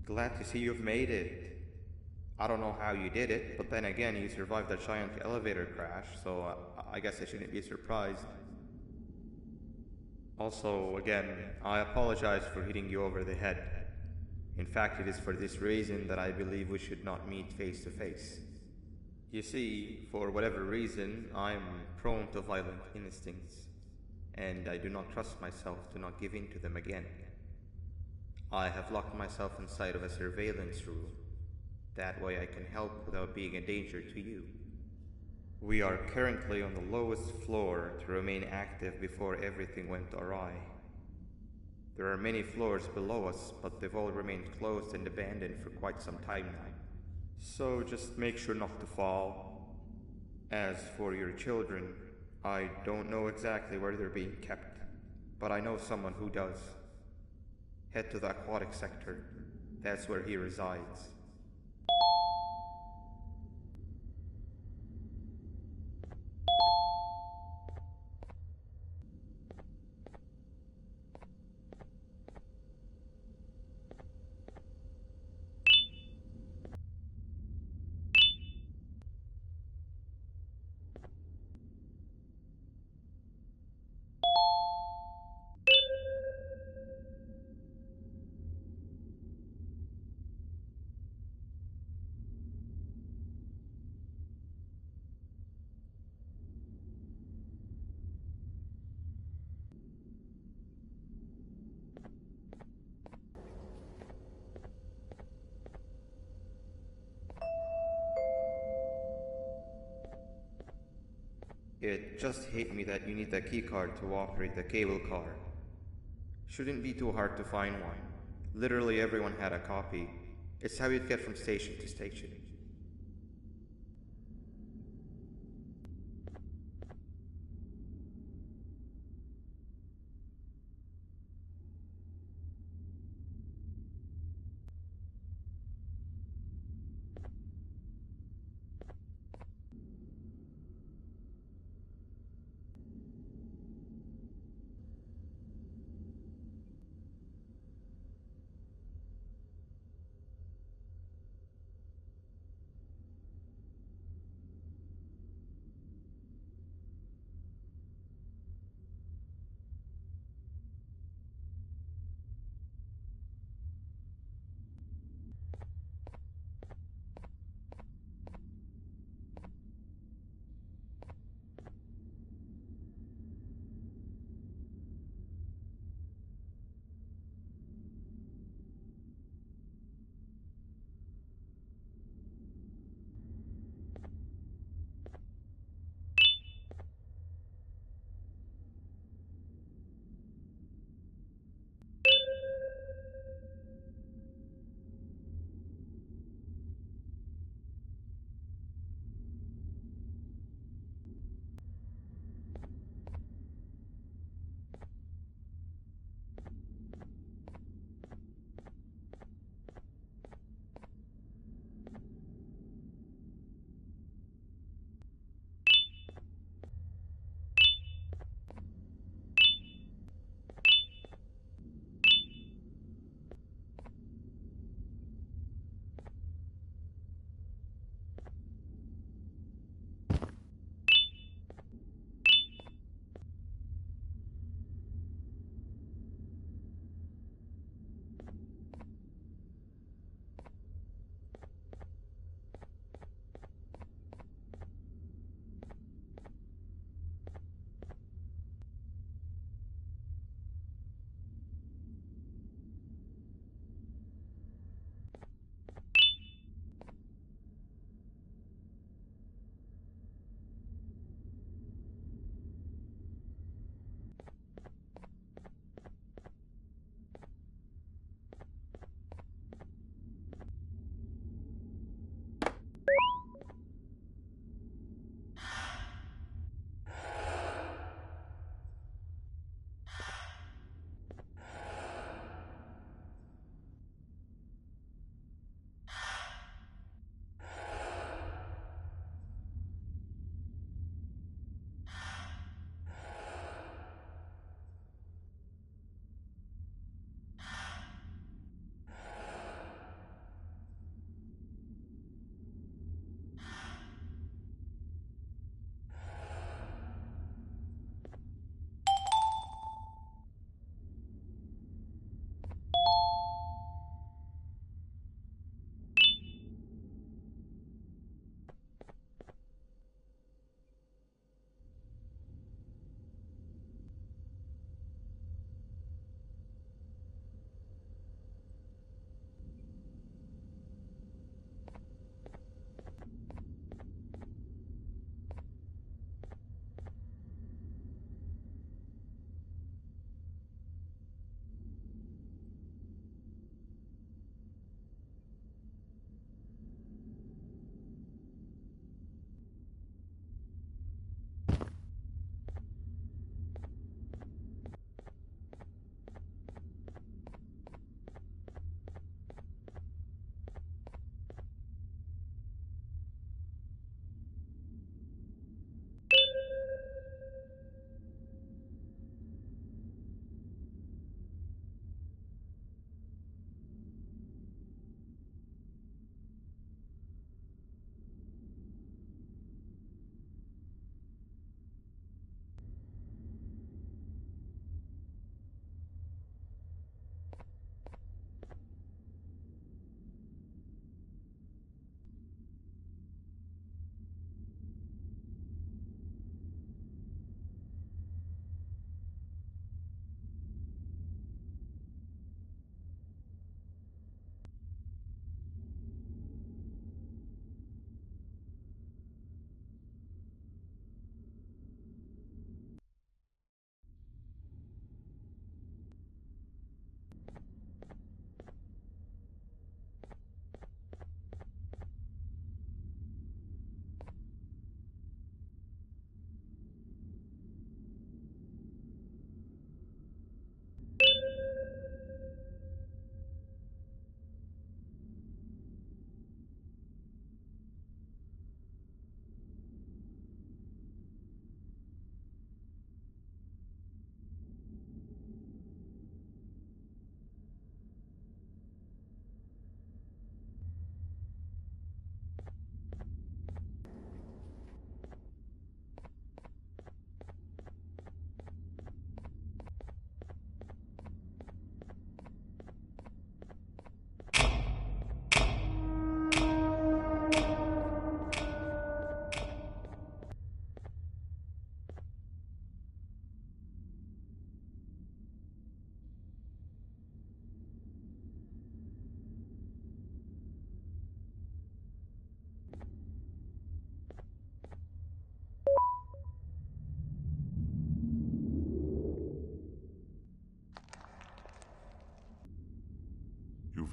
Glad to see you've made it. I don't know how you did it, but then again, you survived a giant elevator crash, so I guess I shouldn't be surprised. Also, again, I apologize for hitting you over the head. In fact, it is for this reason that I believe we should not meet face to face. You see, for whatever reason, I'm prone to violent instincts, and I do not trust myself to not give in to them again. I have locked myself inside of a surveillance room. That way I can help without being a danger to you. We are currently on the lowest floor to remain active before everything went awry. There are many floors below us, but they've all remained closed and abandoned for quite some time now. So just make sure not to fall. As for your children, I don't know exactly where they're being kept, but I know someone who does. Head to the aquatic sector. That's where he resides. It just hit me that you need the keycard to operate the cable car. Shouldn't be too hard to find one. Literally everyone had a copy. It's how you'd get from station to station.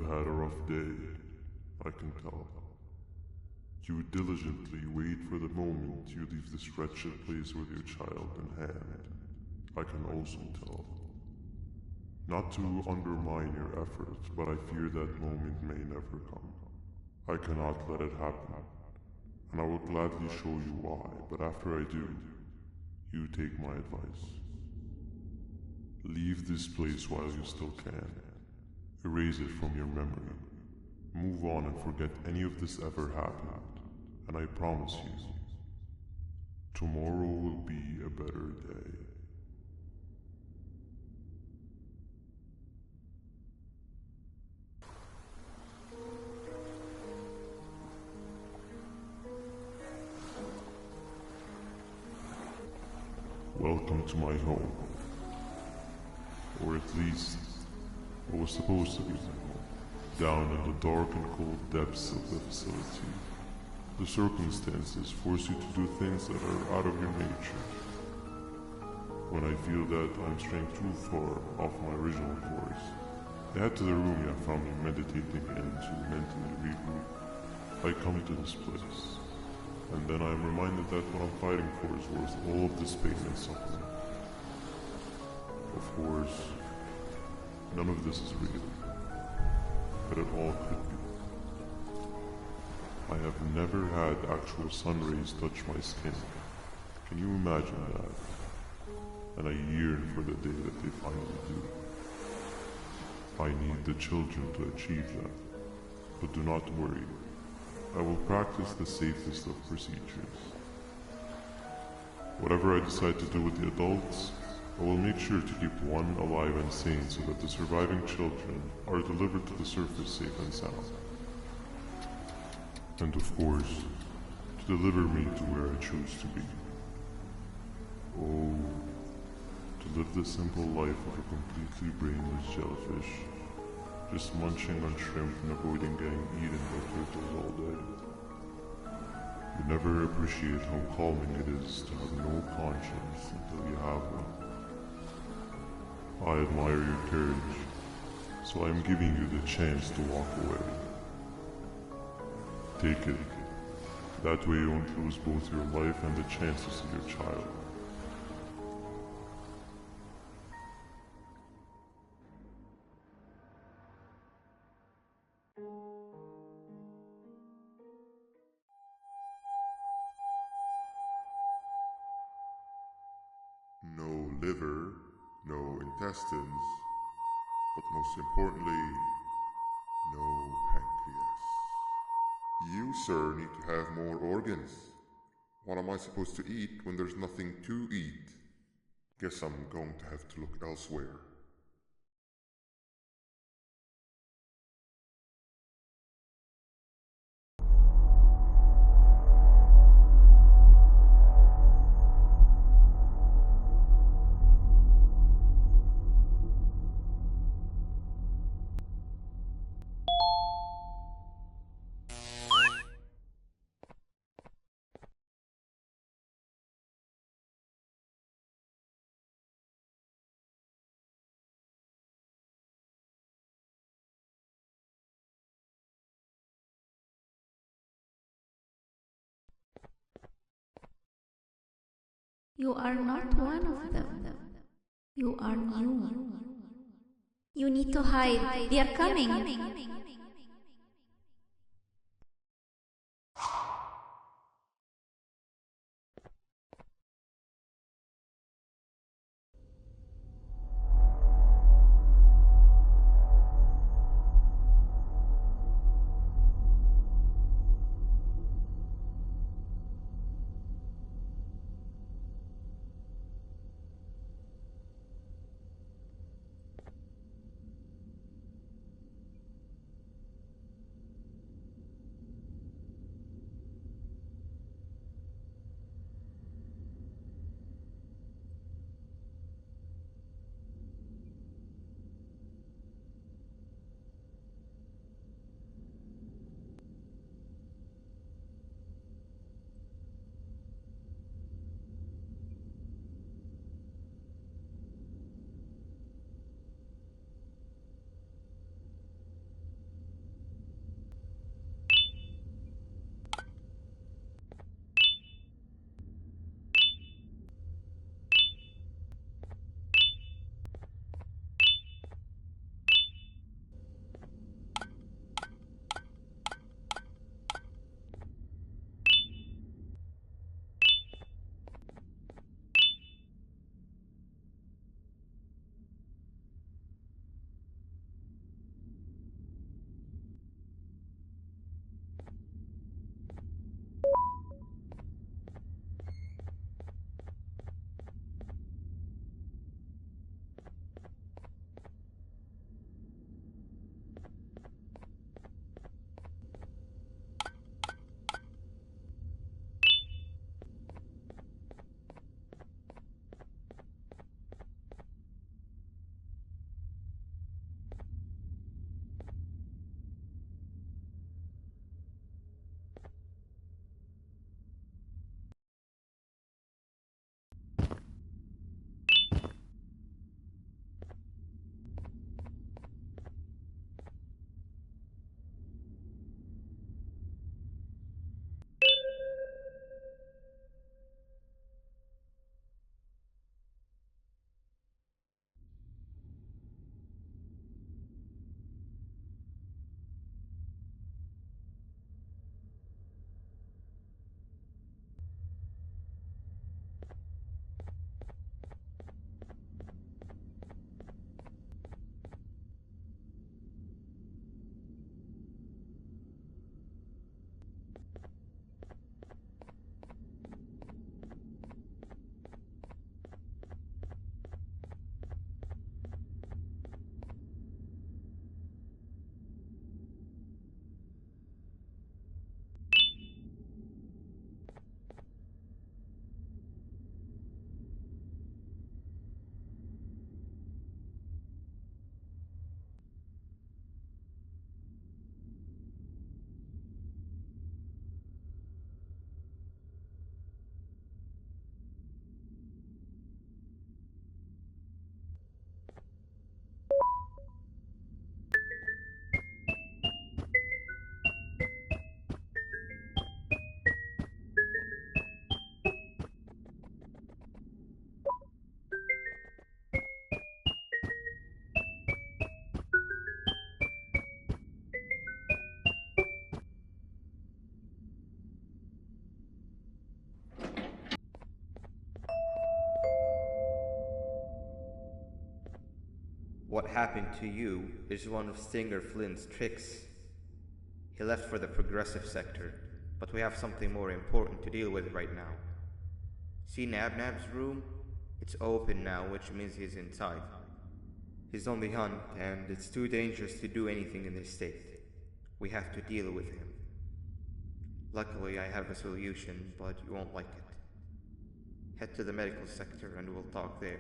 You've had a rough day, I can tell. You diligently wait for the moment you leave this wretched place with your child in hand. I can also tell. Not to undermine your efforts, but I fear that moment may never come. I cannot let it happen, and I will gladly show you why, but after I do, you take my advice. Leave this place while you still can. Erase it from your memory. Move on and forget any of this ever happened. And I promise you, tomorrow will be a better day. Welcome to my home. Or at least, what was supposed to be my home. Down in the dark and cold depths of the facility. The circumstances force you to do things that are out of your nature. When I feel that I'm straying too far off my original course, I head to the room you have found me meditating in to mentally regroup. I come to this place, and then I am reminded that what I'm fighting for is worth all of this pain and suffering. Of course, none of this is real, but it all could be. I have never had actual sun rays touch my skin. Can you imagine that? And I yearn for the day that they finally do. I need the children to achieve that. But do not worry. I will practice the safest of procedures. Whatever I decide to do with the adults, I will make sure to keep one alive and sane so that the surviving children are delivered to the surface safe and sound. And of course, to deliver me to where I choose to be. Oh, to live the simple life of a completely brainless jellyfish, just munching on shrimp and avoiding getting eaten by turtles all day. You never appreciate how calming it is to have no conscience until you have one. I admire your courage, so I am giving you the chance to walk away. Take it. That way you won't lose both your life and the chance to see your child. No liver, no intestines, but most importantly, no pancreas. You, sir, need to have more organs. What am I supposed to eat when there's nothing to eat? Guess I'm going to have to look elsewhere. You are not one of them. You are new. You need to hide. They are coming. What happened to you is one of Stinger Flynn's tricks. He left for the progressive sector, but we have something more important to deal with right now. See Nabnab's room? It's open now, which means he's inside. He's on the hunt, and it's too dangerous to do anything in this state. We have to deal with him. Luckily, I have a solution, but you won't like it. Head to the medical sector and we'll talk there.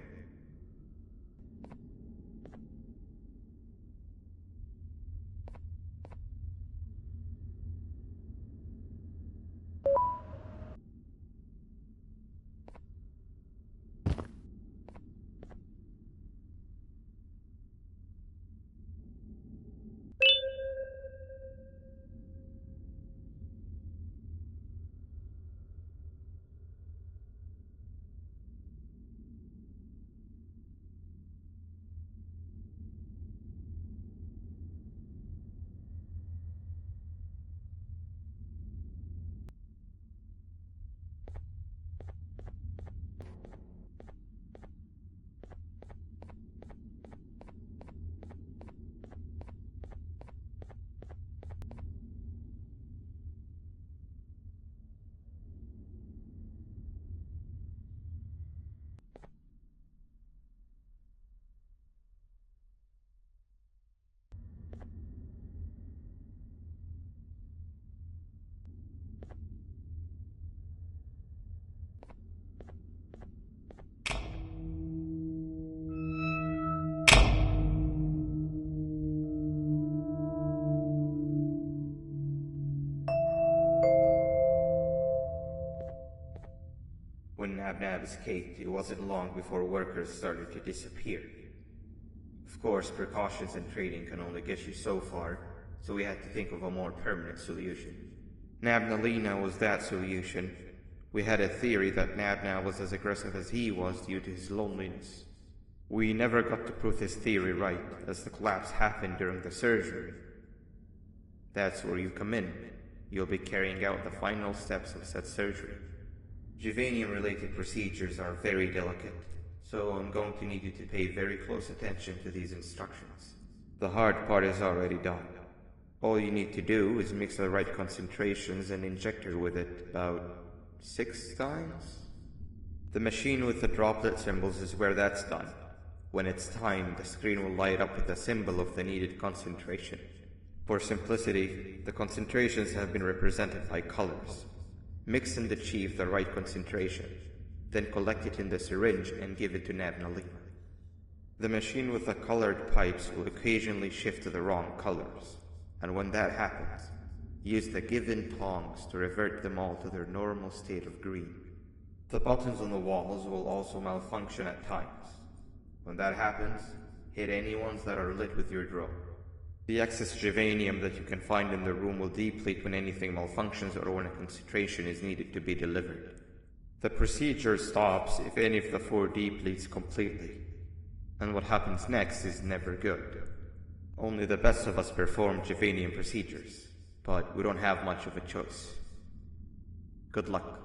When Nabnab escaped, it wasn't long before workers started to disappear. Of course, precautions and training can only get you so far, so we had to think of a more permanent solution. Nabnalina was that solution. We had a theory that Nabnab was as aggressive as he was due to his loneliness. We never got to prove this theory right, as the collapse happened during the surgery. That's where you come in. You'll be carrying out the final steps of said surgery. Juvanium-related procedures are very delicate, so I'm going to need you to pay very close attention to these instructions. The hard part is already done. All you need to do is mix the right concentrations and inject her with it about 6 times. The machine with the droplet symbols is where that's done. When it's timed, the screen will light up with the symbol of the needed concentration. For simplicity, the concentrations have been represented by colors. Mix and achieve the right concentration, then collect it in the syringe and give it to Nabnalina. The machine with the colored pipes will occasionally shift to the wrong colors, and when that happens, use the given tongs to revert them all to their normal state of green. The buttons on the walls will also malfunction at times. When that happens, hit any ones that are lit with your drone. The excess Juvanium that you can find in the room will deplete when anything malfunctions or when a concentration is needed to be delivered. The procedure stops if any of the 4 depletes completely, and what happens next is never good. Only the best of us perform Juvanium procedures, but we don't have much of a choice. Good luck.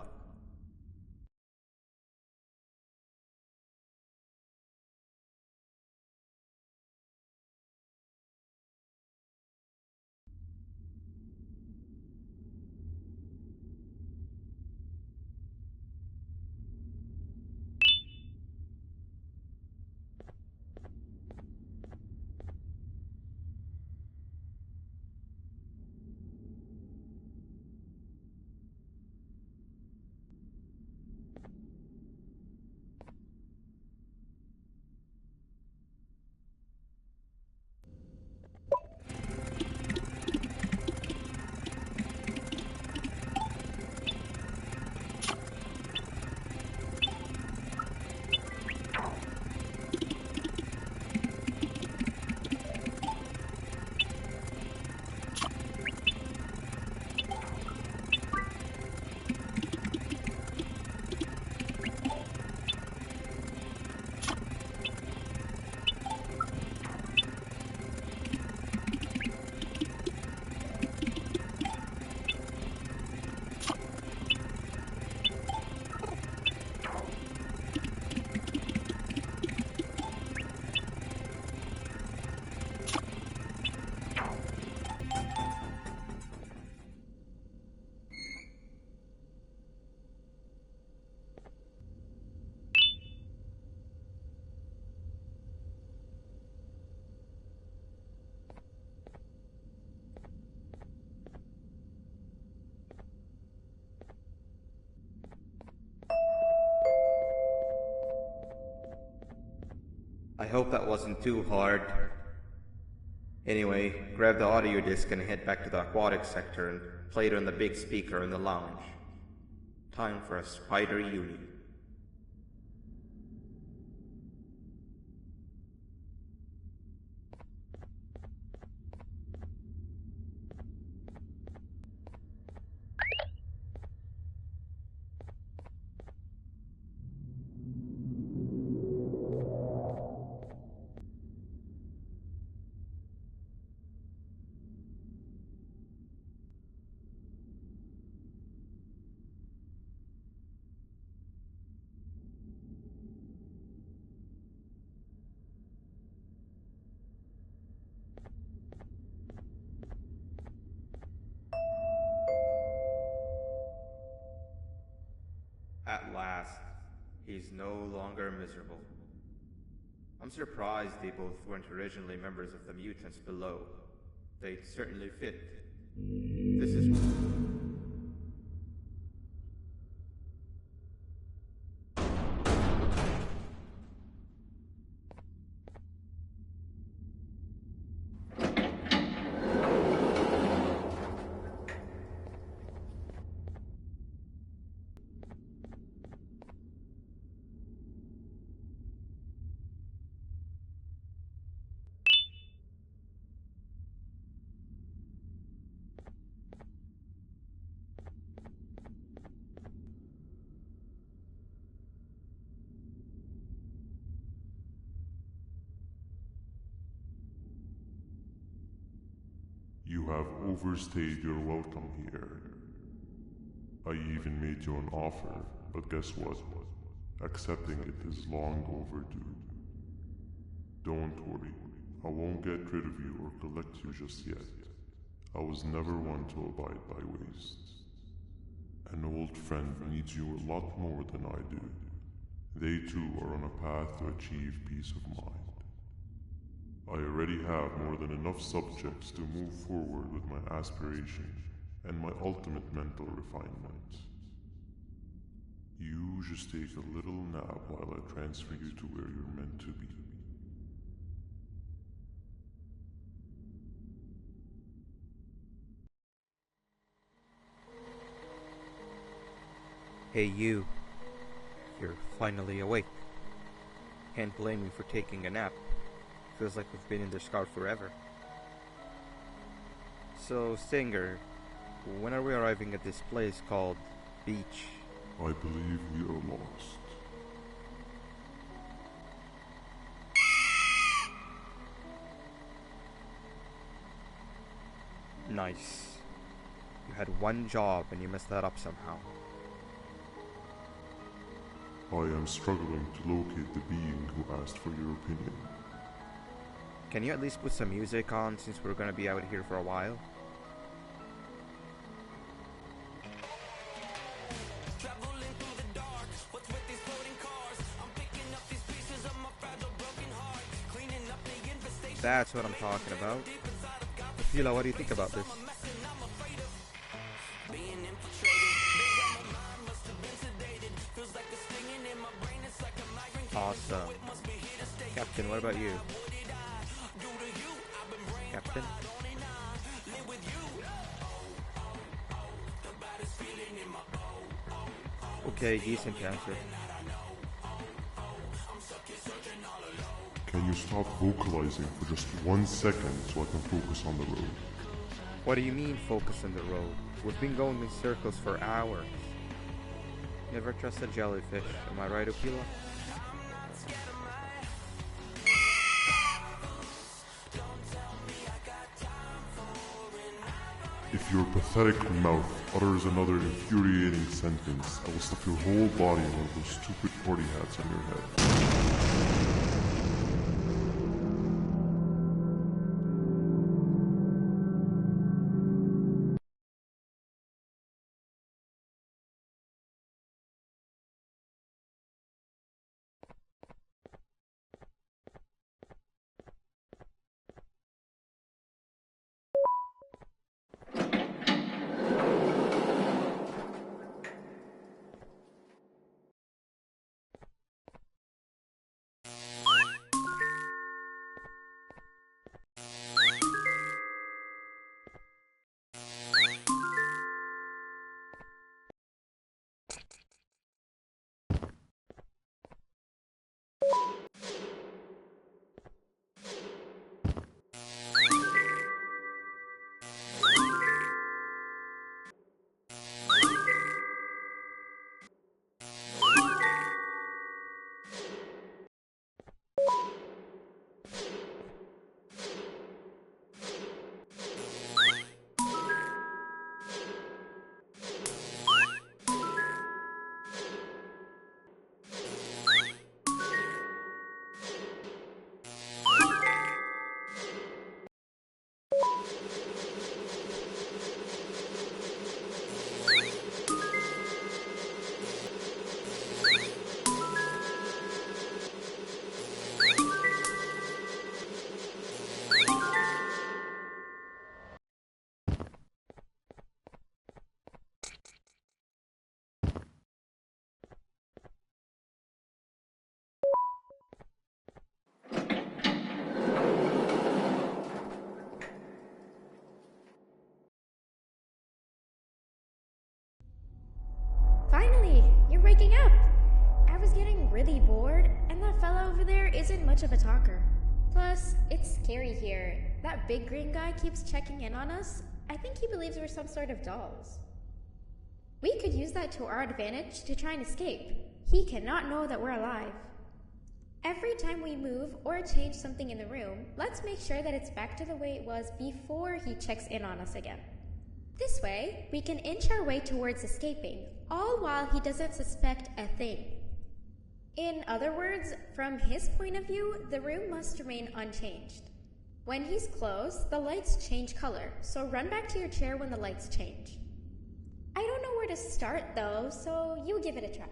I hope that wasn't too hard. Anyway, grab the audio disc and head back to the aquatic sector and play it on the big speaker in the lounge. Time for a spider uni. At last, he's no longer miserable. I'm surprised they both weren't originally members of the mutants below. They'd certainly fit. This is... You have overstayed your welcome here. I even made you an offer, but guess what? Accepting it is long overdue. Don't worry, I won't get rid of you or collect you just yet. I was never one to abide by wastes. An old friend needs you a lot more than I do. They too are on a path to achieve peace of mind. I already have more than enough subjects to move forward with my aspiration and my ultimate mental refinement. You just take a little nap while I transfer you to where you're meant to be. Hey you. You're finally awake. Can't blame me for taking a nap. Feels like we've been in this car forever. So, Stinger, when are we arriving at this place called Beach? I believe we are lost. Nice. You had one job and you messed that up somehow. I am struggling to locate the being who asked for your opinion. Can you at least put some music on since we're gonna be out here for a while? That's what I'm talking about. Fila, what do you think about this? Awesome. Captain, what about you? Captain? Okay, decent answer. Can you stop vocalizing for just 1 second so I can focus on the road? What do you mean focus on the road? We've been going in circles for hours. Never trust a jellyfish, am I right, Okila? If your pathetic mouth utters another infuriating sentence, I will stuff your whole body in one of those stupid party hats on your head. already bored, and that fella over there isn't much of a talker. Plus, it's scary here. That big green guy keeps checking in on us. I think he believes we're some sort of dolls. We could use that to our advantage to try and escape. He cannot know that we're alive. Every time we move or change something in the room, let's make sure that it's back to the way it was before he checks in on us again. This way, we can inch our way towards escaping, all while he doesn't suspect a thing. In other words, from his point of view, the room must remain unchanged. When he's close, the lights change color, so run back to your chair when the lights change. I don't know where to start though, so you give it a try.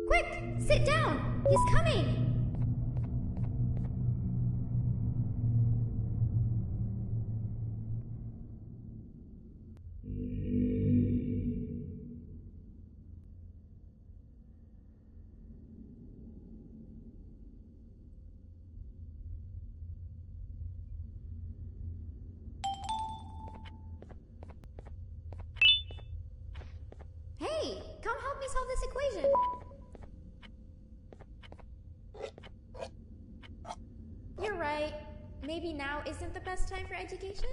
Quick! Sit down! He's coming! Hey! Come help me solve this equation! You're right. Maybe now isn't the best time for education?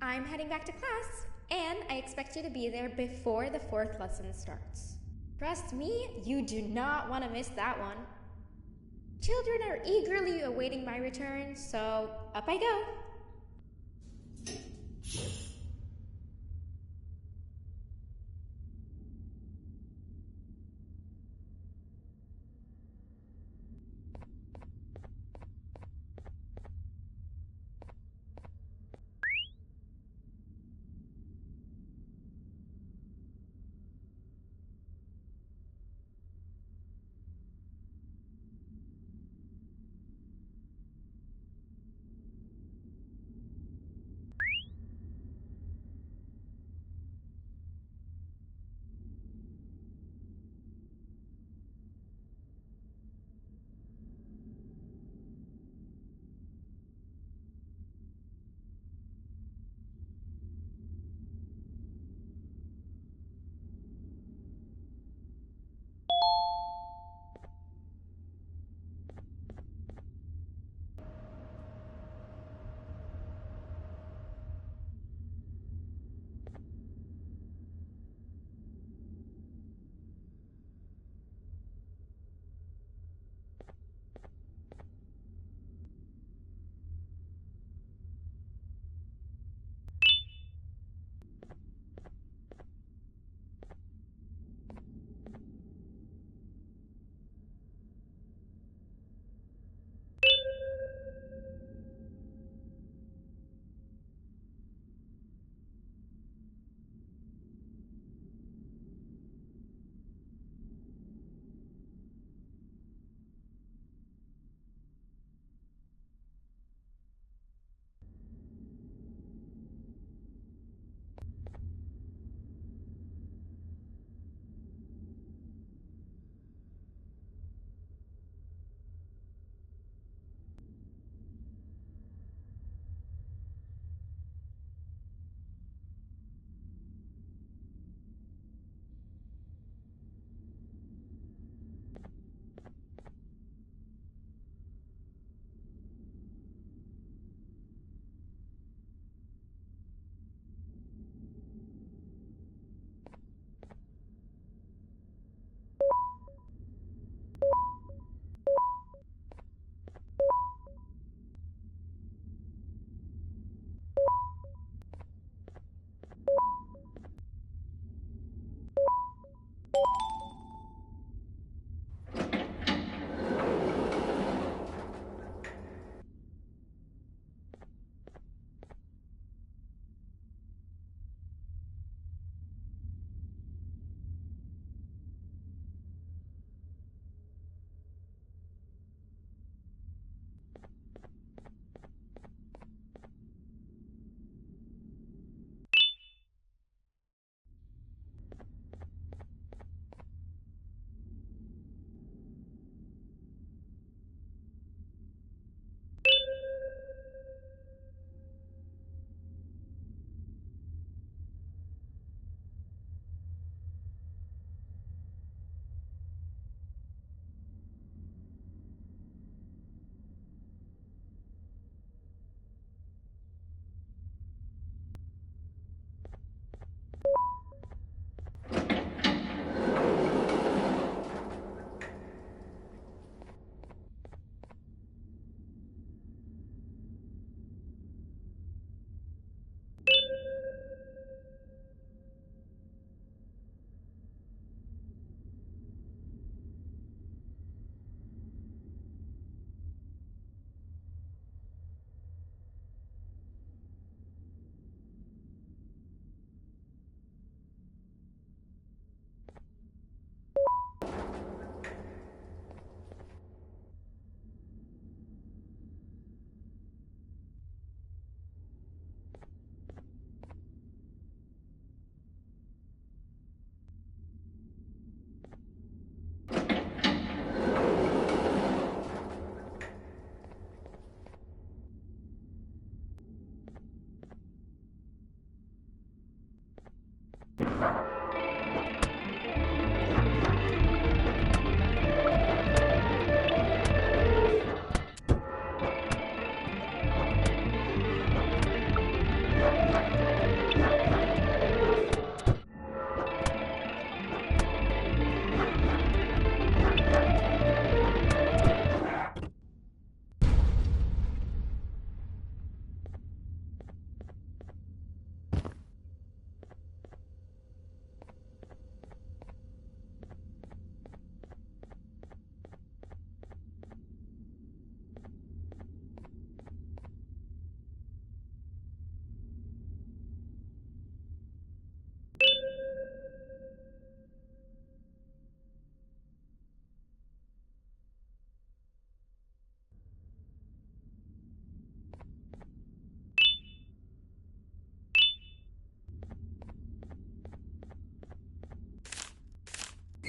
I'm heading back to class, and I expect you to be there before the 4th lesson starts. Trust me, you do not want to miss that one. Children are eagerly awaiting my return, so up I go.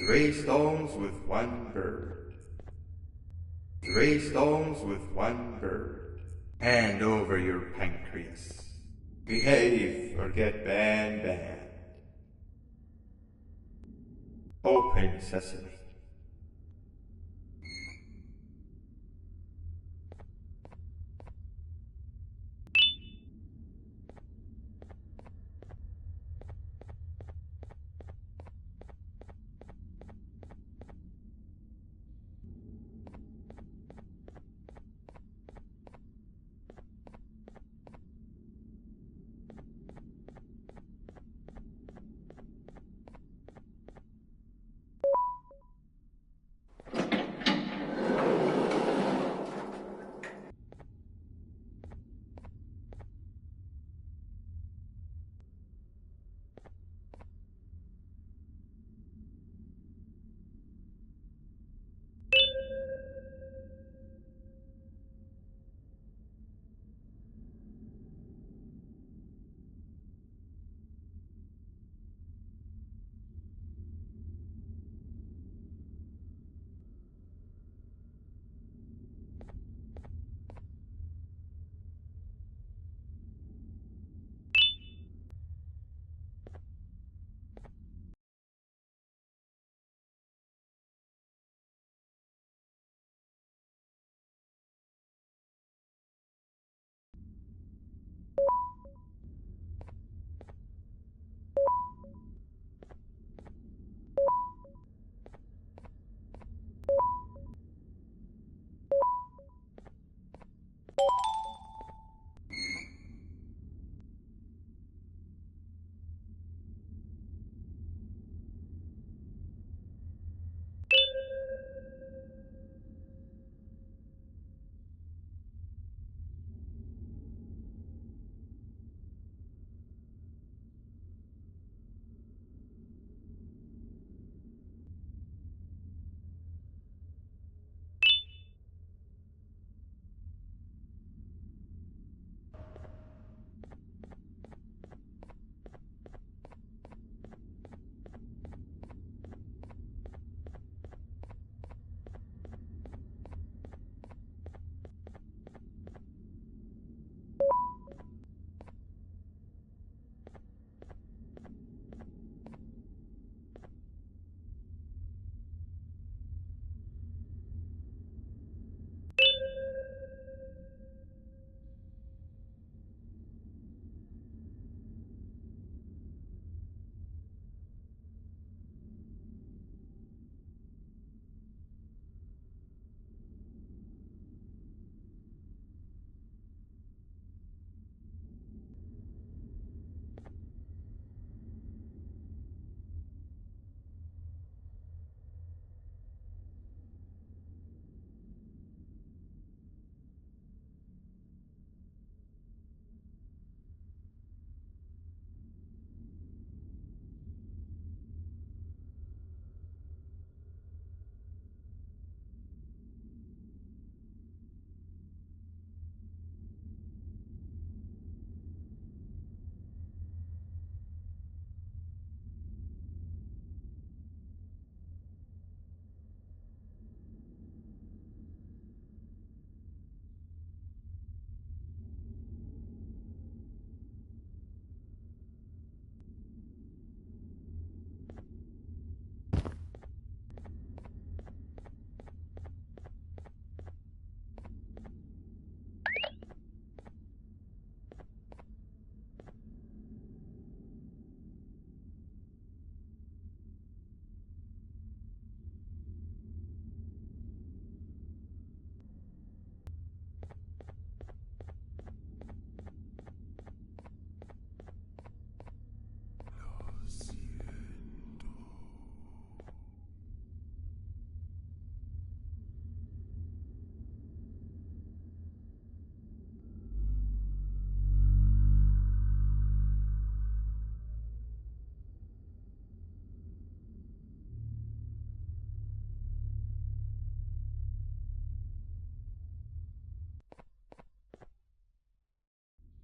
Three stones with one bird. Three stones with one bird. Hand over your pancreas. Behave or get banned. Open sesame.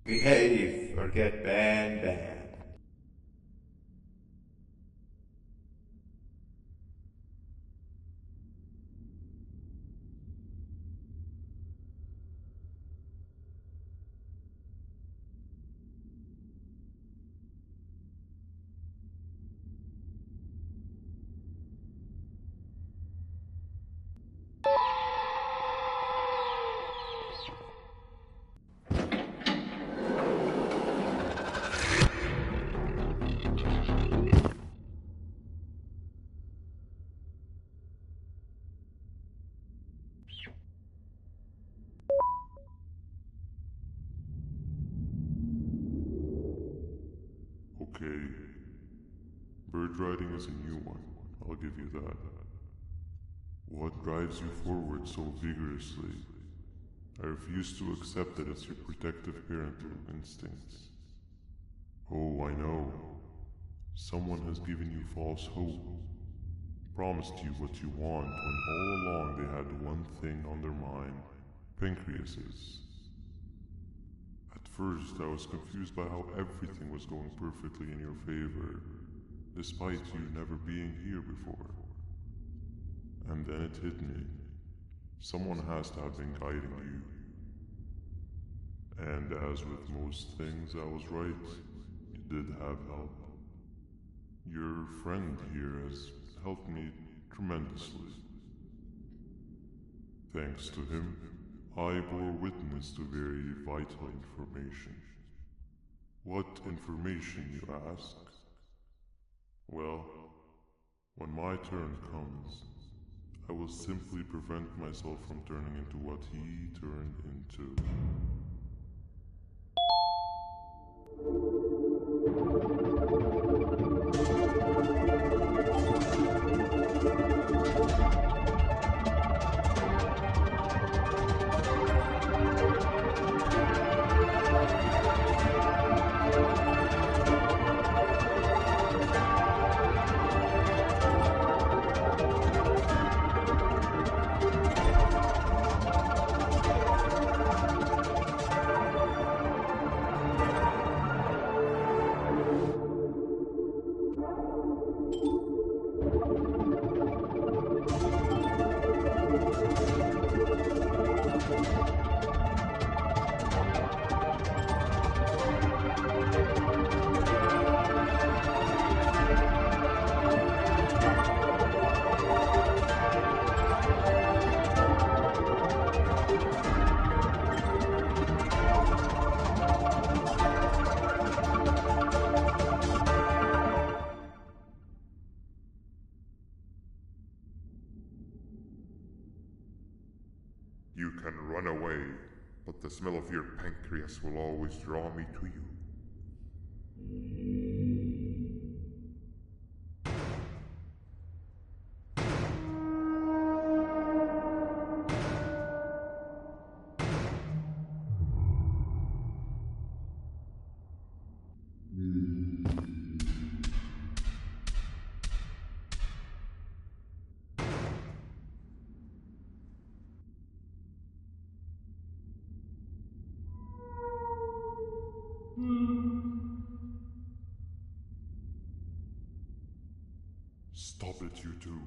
Behave or get banned. Bird riding is a new one, I'll give you that. What drives you forward so vigorously? I refuse to accept that it's your protective parental instincts. Oh, I know. Someone has given you false hope. Promised you what you want when all along they had one thing on their mind. Pancreases. At first, I was confused by how everything was going perfectly in your favor, despite you never being here before. And then it hit me. Someone has to have been guiding you. And as with most things, I was right. You did have help. Your friend here has helped me tremendously. Thanks to him, I bore witness to very vital information. What information, you ask? Well, when my turn comes, I will simply prevent myself from turning into what he turned into. You can run away, but the smell of your pancreas will always draw me to you. Stop it, you two.